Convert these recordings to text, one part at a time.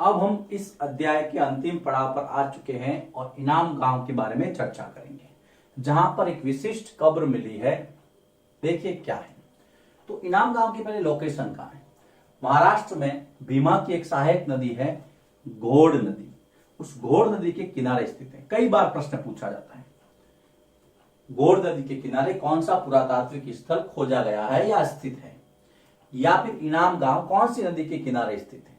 अब हम इस अध्याय के अंतिम पड़ाव पर आ चुके हैं और इनाम गांव के बारे में चर्चा करेंगे, जहां पर एक विशिष्ट कब्र मिली है। देखिए क्या है। तो इनाम गांव की पहले लोकेशन कहां है? महाराष्ट्र में भीमा की एक सहायक नदी है घोड़ नदी, उस घोड़ नदी के किनारे स्थित है। कई बार प्रश्न पूछा जाता है, घोड़ नदी के किनारे कौन सा पुरातात्विक स्थल खोजा गया है या स्थित है, या फिर इनाम गांव कौन सी नदी के किनारे स्थित है,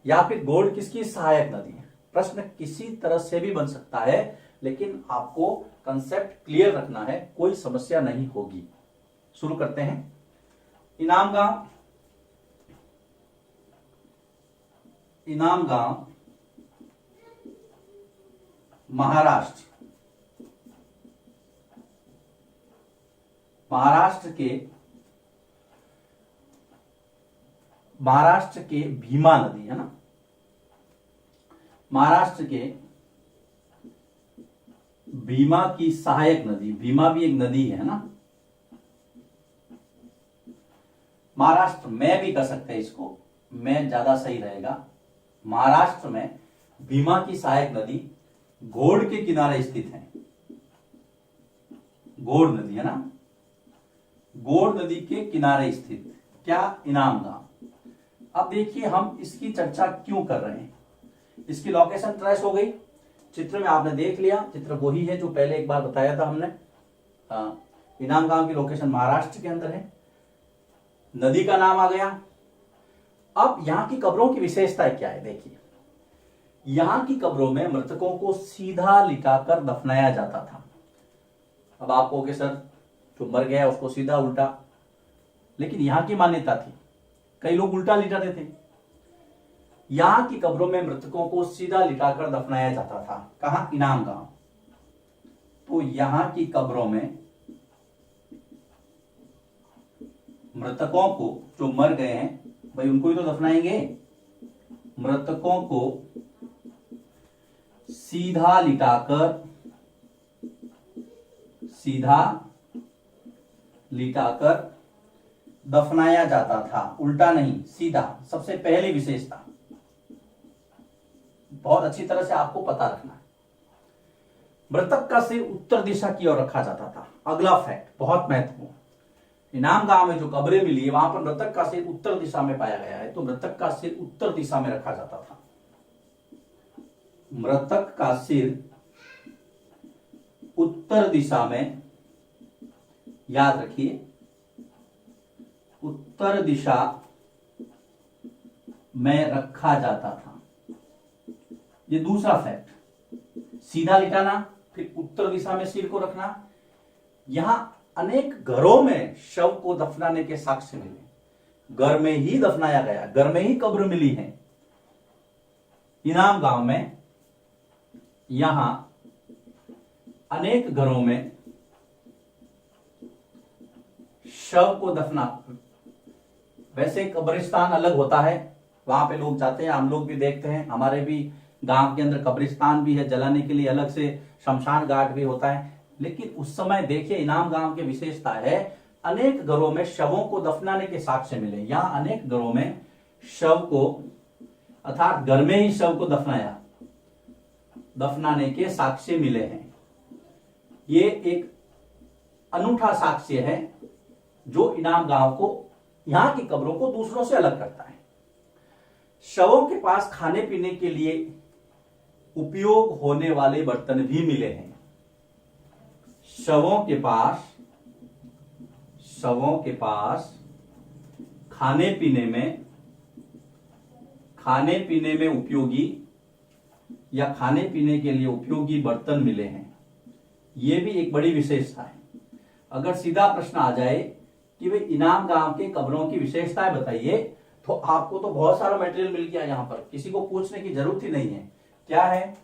या फिर घोड़ किसकी सहायक नदी है। प्रश्न किसी तरह से भी बन सकता है, लेकिन आपको कंसेप्ट क्लियर रखना है, कोई समस्या नहीं होगी। शुरू करते हैं। इनाम गांव महाराष्ट्र के भीमा नदी है ना, महाराष्ट्र के भीमा की सहायक नदी, भीमा भी एक नदी है ना, महाराष्ट्र में भी कर सकते हैं इसको, में ज्यादा सही रहेगा। महाराष्ट्र में भीमा की सहायक नदी घोड़ के किनारे स्थित है। घोड़ नदी है ना, घोड़ नदी के किनारे स्थित क्या? इनाम गांव। अब देखिए हम इसकी चर्चा क्यों कर रहे हैं। इसकी लोकेशन ट्रेस हो गई, चित्र में आपने देख लिया, चित्र वही है जो पहले एक बार बताया था हमने। इनाम गांव की लोकेशन महाराष्ट्र के अंदर है, नदी का नाम आ गया। अब यहां की कब्रों की विशेषता क्या है? देखिए, यहां की कब्रों में मृतकों को सीधा लिटाकर दफनाया जाता था। अब आप कहोगे सर जो मर गया उसको सीधा उल्टा, लेकिन यहां की मान्यता थी, कई लोग उल्टा लिटाते थे। यहां की कब्रों में मृतकों को सीधा लिटाकर दफनाया जाता था। कहां? इनाम गांव। तो यहां की कब्रों में मृतकों को, जो मर गए हैं भाई उनको ही तो दफनाएंगे, मृतकों को सीधा लिटाकर दफनाया जाता था, उल्टा नहीं, सीधा। सबसे पहली विशेषता बहुत अच्छी तरह से आपको पता रखना है। मृतक का सिर उत्तर दिशा की ओर रखा जाता था। अगला फैक्ट बहुत महत्वपूर्ण, इनाम गांव में जो कब्रें मिली है वहां पर मृतक का सिर उत्तर दिशा में पाया गया है, तो मृतक का सिर उत्तर दिशा में रखा जाता था। मृतक का सिर उत्तर दिशा में, याद रखिए, उत्तर दिशा में रखा जाता था। ये दूसरा फैक्ट, सीधा लिटाना, फिर उत्तर दिशा में सिर को रखना। यहां अनेक घरों में शव को दफनाने के साक्ष्य मिले, घर में ही दफनाया गया, घर में ही कब्र मिली है। इनाम गांव में यहां अनेक घरों में शव को दफना, वैसे कब्रिस्तान अलग होता है, वहां पे लोग जाते हैं, हम लोग भी देखते हैं, हमारे भी गांव के अंदर कब्रिस्तान भी है, जलाने के लिए अलग से शमशान घाट भी होता है। लेकिन उस समय देखिए इनाम गांव की विशेषता है, अनेक घरों में शवों को दफनाने के साक्ष्य मिले। यहां अनेक घरों में शव को, अर्थात घर में ही शव को दफनाने के साक्ष्य मिले हैं। ये एक अनूठा साक्ष्य है जो इनाम गांव को, यहां की कब्रों को दूसरों से अलग करता है। शवों के पास खाने पीने के लिए उपयोग होने वाले बर्तन भी मिले हैं। शवों के पास खाने पीने में उपयोगी या खाने पीने के लिए उपयोगी बर्तन मिले हैं। यह भी एक बड़ी विशेषता है। अगर सीधा प्रश्न आ जाए कि वे इनाम गांव के कब्रों की विशेषताएं बताइए, तो आपको तो बहुत सारा मटेरियल मिल गया, यहां पर किसी को पूछने की जरूरत ही नहीं है। क्या है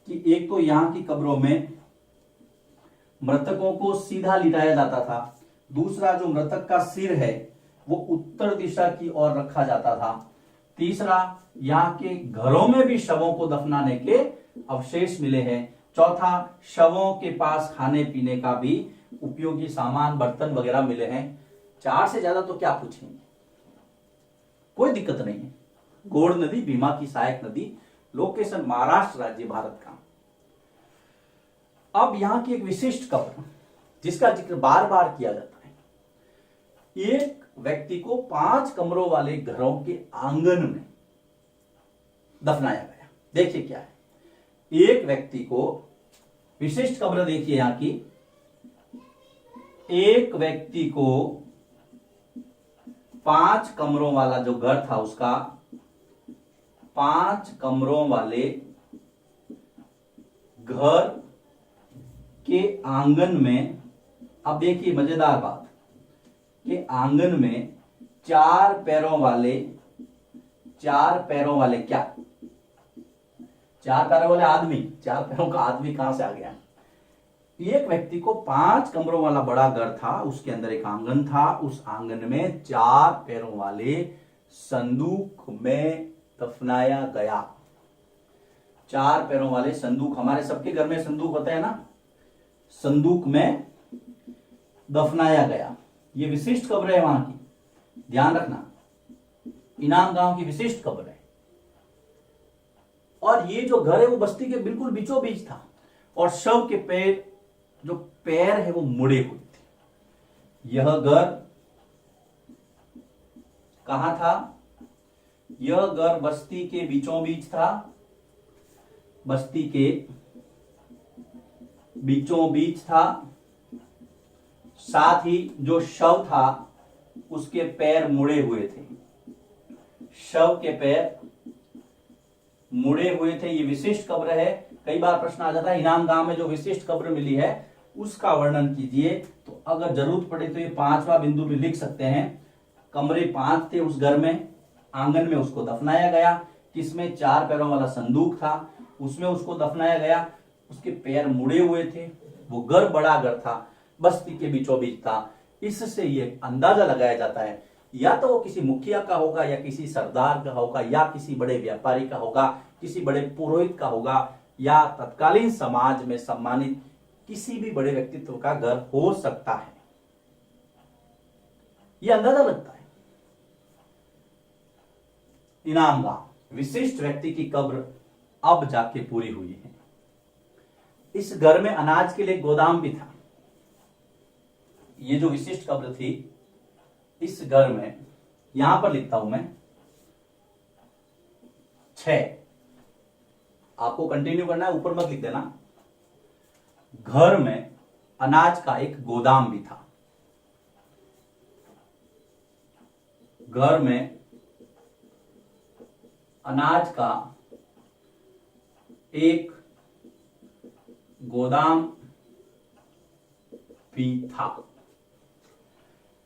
कि एक तो यहां की कब्रों में मृतकों को सीधा लिटाया जाता था, दूसरा जो मृतक का सिर है वो उत्तर दिशा की ओर रखा जाता था, तीसरा यहाँ के घरों में भी शवों को दफनाने के अवशेष मिले हैं, चौथा शवों के पास खाने पीने का भी उपयोगी सामान बर्तन वगैरह मिले हैं। 4 से ज्यादा तो क्या पूछेंगे, कोई दिक्कत नहीं है। गौड़ नदी भीमा की सहायक नदी, लोकेशन महाराष्ट्र राज्य, भारत का। अब यहां की एक विशिष्ट कब्र जिसका जिक्र बार बार किया जाता है, एक व्यक्ति को 5 कमरों वाले घरों के आंगन में दफनाया गया। देखिए क्या है, एक व्यक्ति को, विशिष्ट कब्र देखिए यहां की, एक व्यक्ति को 5 कमरों वाला जो घर था उसका 5 कमरों वाले घर के आंगन में, अब देखिए मजेदार बात, के आंगन में 4 पैरों वाले क्या, 4 पैरों वाले आदमी, 4 पैरों का आदमी कहां से आ गया। एक व्यक्ति को 5 कमरों वाला बड़ा घर था, उसके अंदर एक आंगन था, उस आंगन में 4 पैरों वाले संदूक में दफनाया गया। 4 पैरों वाले संदूक, हमारे सबके घर में संदूक होता है ना, संदूक में दफनाया गया। ये विशिष्ट कब्र है वहां की, ध्यान रखना, इनाम गांव की विशिष्ट कब्र है। और ये जो घर है वो बस्ती के बिल्कुल बीचों बीच था, और शव के पैर, जो पैर है वो मुड़े हुए थे। यह घर कहां था, यह घर बस्ती के बीचों बीच था, बस्ती के बीचों बीच था। साथ ही जो शव था उसके पैर मुड़े हुए थे, शव के पैर मुड़े हुए थे। ये विशिष्ट कब्र है। कई बार प्रश्न आ जाता है इनाम गांव में जो विशिष्ट कब्र मिली है उसका वर्णन कीजिए, तो अगर जरूरत पड़े तो ये 5वां बिंदु भी लिख सकते हैं। कमरे 5 थे उस घर में, आंगन में उसको दफनाया गया, किसमें 4 पैरों वाला संदूक था, उसमें उसको दफनाया गया, उसके पैर मुड़े हुए थे, वो घर बड़ा घर था, बस्ती के बीचों बीच था। इससे ये अंदाजा लगाया जाता है या तो वो किसी मुखिया का होगा, या किसी सरदार का होगा, या किसी बड़े व्यापारी का होगा, किसी बड़े पुरोहित का होगा, या तत्कालीन समाज में सम्मानित किसी भी बड़े व्यक्तित्व का घर हो सकता है। यह अंदाजा लगता है। इनाम गांव, विशिष्ट व्यक्ति की कब्र अब जाके पूरी हुई है। इस घर में अनाज के लिए गोदाम भी था। ये जो विशिष्ट कब्र थी, इस घर में, यहां पर लिखता हूं मैं 6, आपको कंटिन्यू करना है, ऊपर मत लिख देना। घर में अनाज का एक गोदाम भी था, घर में अनाज का एक गोदाम भी था।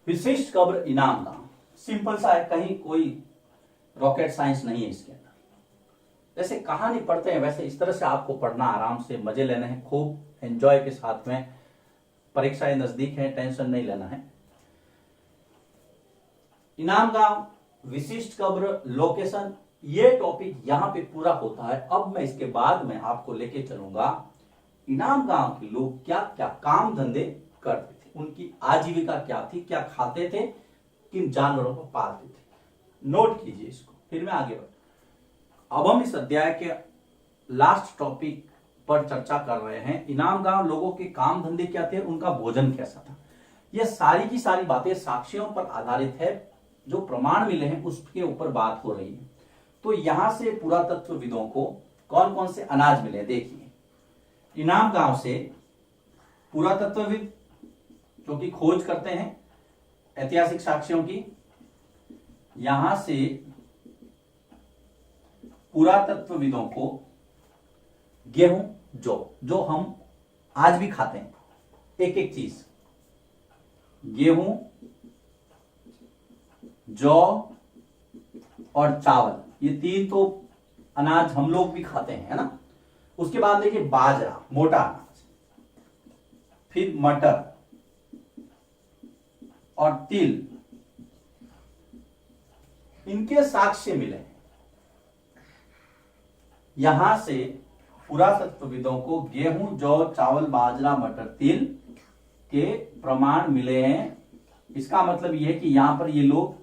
विशिष्ट कब्र इनाम गांव, सिंपल सा है, कहीं कोई रॉकेट साइंस नहीं है इसके अंदर। जैसे कहानी पढ़ते हैं वैसे इस तरह से आपको पढ़ना, आराम से मजे लेने हैं, खूब एंजॉय के साथ में। परीक्षाएं नजदीक हैं, टेंशन नहीं लेना है। इनाम गांव, विशिष्ट कब्र, लोकेशन, ये टॉपिक यहां पे पूरा होता है। अब मैं इसके बाद में आपको लेके चलूंगा इनाम गांव के लोग क्या क्या काम धंधे करते थे, उनकी आजीविका क्या थी, क्या खाते थे, किन जानवरों को पालते थे। नोट कीजिए इसको, फिर मैं आगे बढ़ूं। अब हम इस अध्याय के लास्ट टॉपिक पर चर्चा कर रहे हैं। इनाम गांव लोगों के काम धंधे क्या थे, उनका भोजन कैसा था। यह सारी की सारी बातें साक्ष्यों पर आधारित है, जो प्रमाण मिले हैं उसके ऊपर बात हो रही है। तो यहां से पुरातत्वविदों को कौन कौन से अनाज मिले, देखिए। इनाम गांव से पुरातत्वविद जो कि खोज करते हैं ऐतिहासिक साक्ष्यों की, यहां से पुरातत्वविदों को गेहूं, जो हम आज भी खाते हैं, एक एक चीज, गेहूं, जौ और चावल, ये 3 तो अनाज हम लोग भी खाते हैं, है ना। उसके बाद देखिए बाजरा, मोटा अनाज, फिर मटर और तिल, इनके साक्ष्य मिले हैं। यहां से पुरातत्वविदों को गेहूं, जौ, चावल, बाजरा, मटर, तिल के प्रमाण मिले हैं। इसका मतलब यह है कि यहां पर ये लोग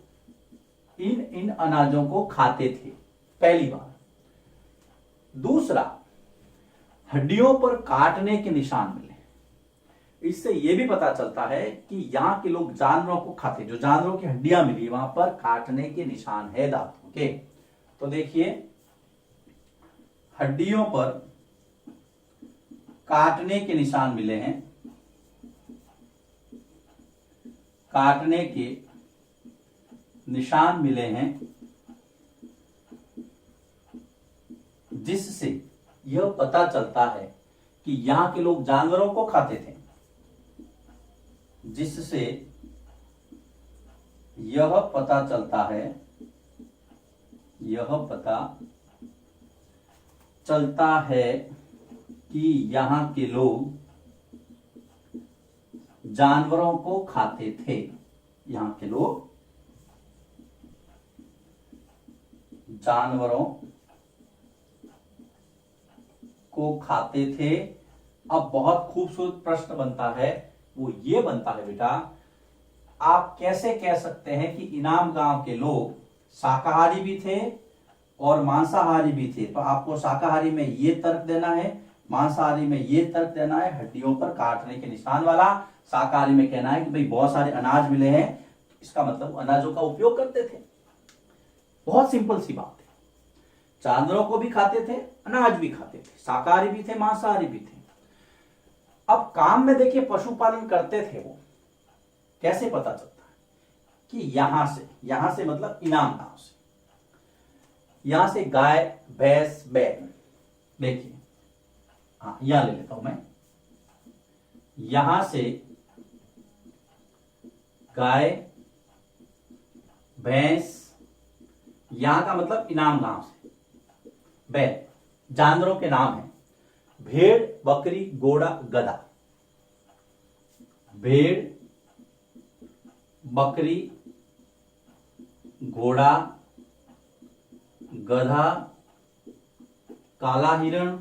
इन अनाजों को खाते थे। पहली बार। दूसरा, हड्डियों पर काटने के निशान मिले। इससे यह भी पता चलता है कि यहाँ के लोग जानवरों को खाते, जो जानवरों की हड्डियां मिली वहां पर काटने के निशान है दांतों के। तो देखिए, हड्डियों पर काटने के निशान मिले हैं, काटने के निशान मिले हैं, जिससे यह पता चलता है कि यहां के लोग जानवरों को खाते थे, जिससे यह पता चलता है, यह पता चलता है कि यहां के लोग जानवरों को खाते थे, यहां के लोग जानवरों को खाते थे। अब बहुत खूबसूरत प्रश्न बनता है, वो ये बनता है बेटा, आप कैसे कह सकते हैं कि इनाम गांव के लोग शाकाहारी भी थे और मांसाहारी भी थे? तो आपको शाकाहारी में ये तर्क देना है, मांसाहारी में ये तर्क देना है, हड्डियों पर काटने के निशान वाला। शाकाहारी में कहना है कि भाई बहुत सारे अनाज मिले हैं, इसका मतलब अनाजों का उपयोग करते थे। बहुत सिंपल सी बात है, जानवरों को भी खाते थे, अनाज भी खाते थे, शाकाहारी भी थे, मांसाहारी भी थे। अब काम में देखिए पशुपालन करते थे वो, कैसे पता चलता है कि यहां से मतलब इनाम गांव से, यहां से गाय, भैंस, बैल, देखिए हाँ यहां ले लेता हूं मैं, यहां से गाय, भैंस, यहां का मतलब इनाम गांव से, बैल जानवरों के नाम है, भेड़, बकरी, घोड़ा, गधा, भेड़, बकरी, घोड़ा, गधा, काला हिरण,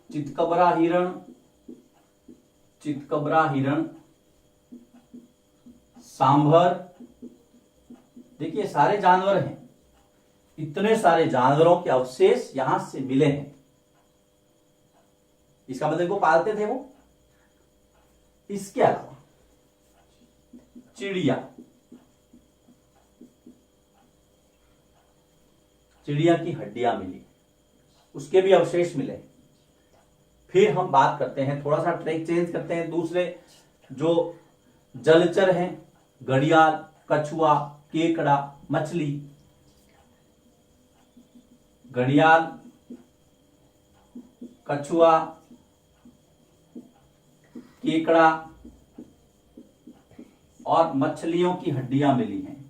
चितकबरा हिरण, सांभर। देखिए सारे जानवर हैं, इतने सारे जानवरों के अवशेष यहां से मिले हैं, इसका मतलब को पालते थे वो। इसके अलावा चिड़िया की हड्डियां मिली, उसके भी अवशेष मिले। फिर हम बात करते हैं, थोड़ा सा ट्रैक चेंज करते हैं, दूसरे जो जलचर हैं, घड़ियाल, कछुआ, केकड़ा, मछली, घड़ियाल, कछुआ, केकड़ा और मछलियों की हड्डियां मिली हैं,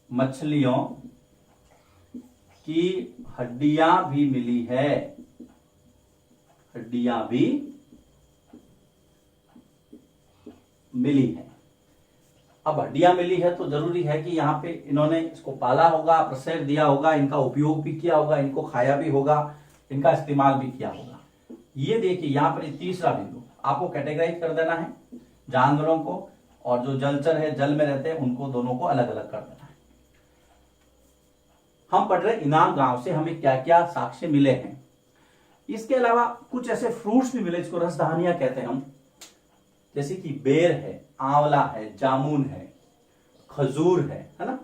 मछलियों की हड्डियां भी मिली है, हड्डियां भी मिली है। अब हड्डियां मिली है तो जरूरी है कि यहाँ पे इन्होंने इसको पाला होगा, प्रसेर दिया होगा, इनका उपयोग भी किया होगा, इनको खाया भी होगा, इनका इस्तेमाल भी किया होगा। ये देखिए यहाँ पर तीसरा बिंदु आपको कैटेगराइज कर देना है, जानवरों को और जो जलचर है, जल में रहते हैं, उनको दोनों को अलग अलग कर देना है। हम पढ़ रहे इनाम गांव से हमें क्या क्या साक्ष्य मिले हैं। इसके अलावा कुछ ऐसे फ्रूट्स भी मिले जिसको रसधानियां कहते हैं हम, जैसे कि बेर है, आंवला है, जामुन है, खजूर है ना।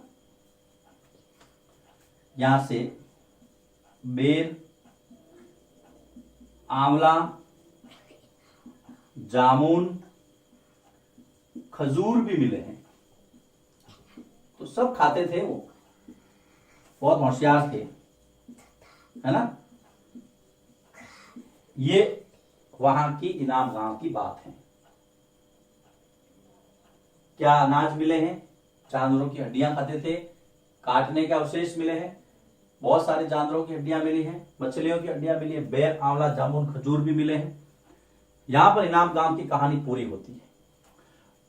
यहां से बेर, आंवला, जामुन, खजूर भी मिले हैं। तो सब खाते थे वो, बहुत होशियार थे, है ना। ये वहां की इनाम गांव की बात है। क्या अनाज मिले हैं, जानवरों की हड्डियां खाते थे, काटने के अवशेष मिले हैं, बहुत सारे जानवरों की हड्डियां मिली हैं, मछलियों की हड्डियां मिली है, बेर, आंवला, जामुन, खजूर भी मिले हैं। यहां पर इनाम गांव की कहानी पूरी होती है।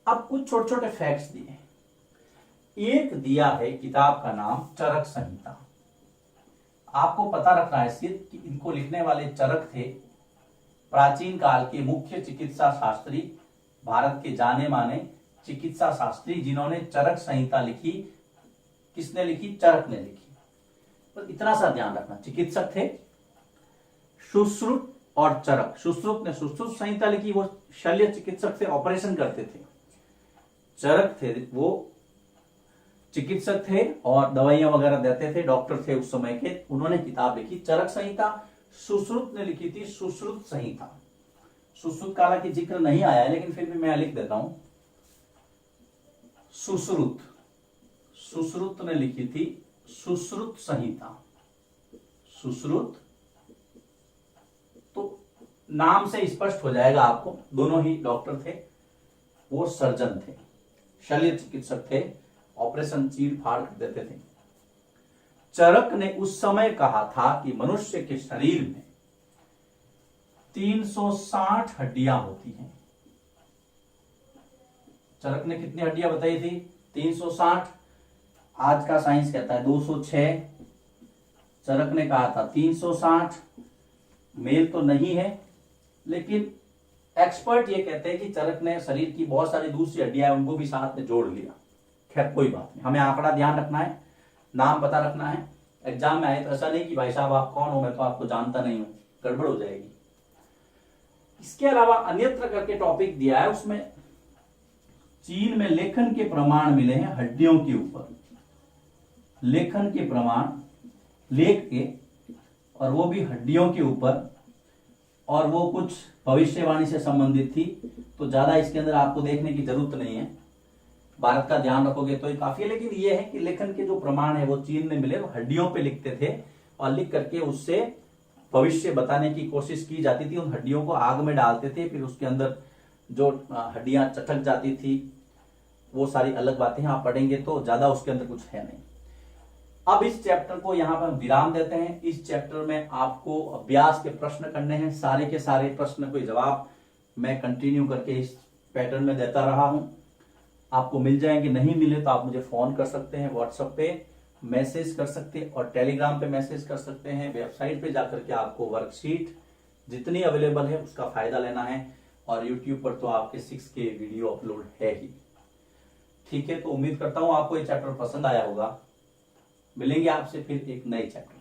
अब कुछ छोटे छोटे फैक्ट्स दिए हैं। एक दिया है किताब का नाम चरक संहिता। आपको पता रखना है सिर्फ कि इनको लिखने वाले चरक थे प्राचीन काल के मुख्य चिकित्सा शास्त्री, भारत के जाने माने चिकित्सा शास्त्री जिन्होंने चरक संहिता लिखी। किसने लिखी? चरक ने लिखी। तो इतना सा ध्यान रखना, चिकित्सक थे सुश्रुत और चरक। सुश्रुत ने सुश्रुत संहिता लिखी, वो शल्य चिकित्सक थे, ऑपरेशन करते थे। चरक थे वो चिकित्सक थे और दवाइयां वगैरह देते थे, डॉक्टर थे उस समय के, उन्होंने किताब लिखी चरक संहिता। सुश्रुत ने लिखी थी सुश्रुत संहिता। सुश्रुत का हालांकि जिक्र नहीं आया है, लेकिन फिर भी मैं लिख देता हूं। सुश्रुत, सुश्रुत ने लिखी थी सुश्रुत संहिता। सुश्रुत, तो नाम से स्पष्ट हो जाएगा आपको, दोनों ही डॉक्टर थे, वो सर्जन थे, शल्य चिकित्सक थे, ऑपरेशन चीर फाड़ कर देते थे। चरक ने उस समय कहा था कि मनुष्य के शरीर में 360 हड्डियां होती हैं। चरक ने कितनी हड्डियां बताई थी? 360। आज का साइंस कहता है 206, चरक ने कहा था 360। मेल तो नहीं है, लेकिन एक्सपर्ट ये कहते हैं कि चरक ने शरीर की बहुत सारी दूसरी हड्डियां उनको भी साथ में जोड़ लिया। खैर कोई बात नहीं, हमें आंकड़ा ध्यान रखना है, नाम पता रखना है। एग्जाम में आए तो ऐसा नहीं कि भाई साहब आप कौन हो, मैं तो आपको जानता नहीं हूं, गड़बड़ हो जाएगी। इसके अलावा अन्यत्र करके टॉपिक दिया है, उसमें चीन में लेखन के प्रमाण मिले हैं हड्डियों के ऊपर। लेखन के प्रमाण, लेख के, और वो भी हड्डियों के ऊपर, और वो कुछ भविष्यवाणी से संबंधित थी। तो ज्यादा इसके अंदर आपको देखने की जरूरत नहीं है, भारत का ध्यान रखोगे तो ही काफी है। लेकिन ये है कि लेखन के जो प्रमाण है वो चीन में मिले, वो हड्डियों पे लिखते थे और लिख करके उससे भविष्य बताने की कोशिश की जाती थी। उन हड्डियों को आग में डालते थे, फिर उसके अंदर जो हड्डियां चटक जाती थी, वो सारी अलग बातें आप पढ़ेंगे तो ज्यादा उसके अंदर कुछ है नहीं। अब इस चैप्टर को यहां पर विराम देते हैं। इस चैप्टर में आपको अभ्यास के प्रश्न करने हैं, सारे के सारे प्रश्न को जवाब मैं कंटिन्यू करके इस पैटर्न में देता रहा हूं। आपको मिल जाएंगे, नहीं मिले तो आप मुझे फोन कर सकते हैं, व्हाट्सएप पे मैसेज कर सकते हैं और टेलीग्राम पे मैसेज कर सकते हैं। वेबसाइट पे जाकर के आपको वर्कशीट जितनी अवेलेबल है उसका फायदा लेना है, और यूट्यूब पर तो आपके 6K वीडियो अपलोड है ही। ठीक है, तो उम्मीद करता हूं आपको ये चैप्टर पसंद आया होगा। मिलेंगे आपसे फिर एक नए चैप्टर।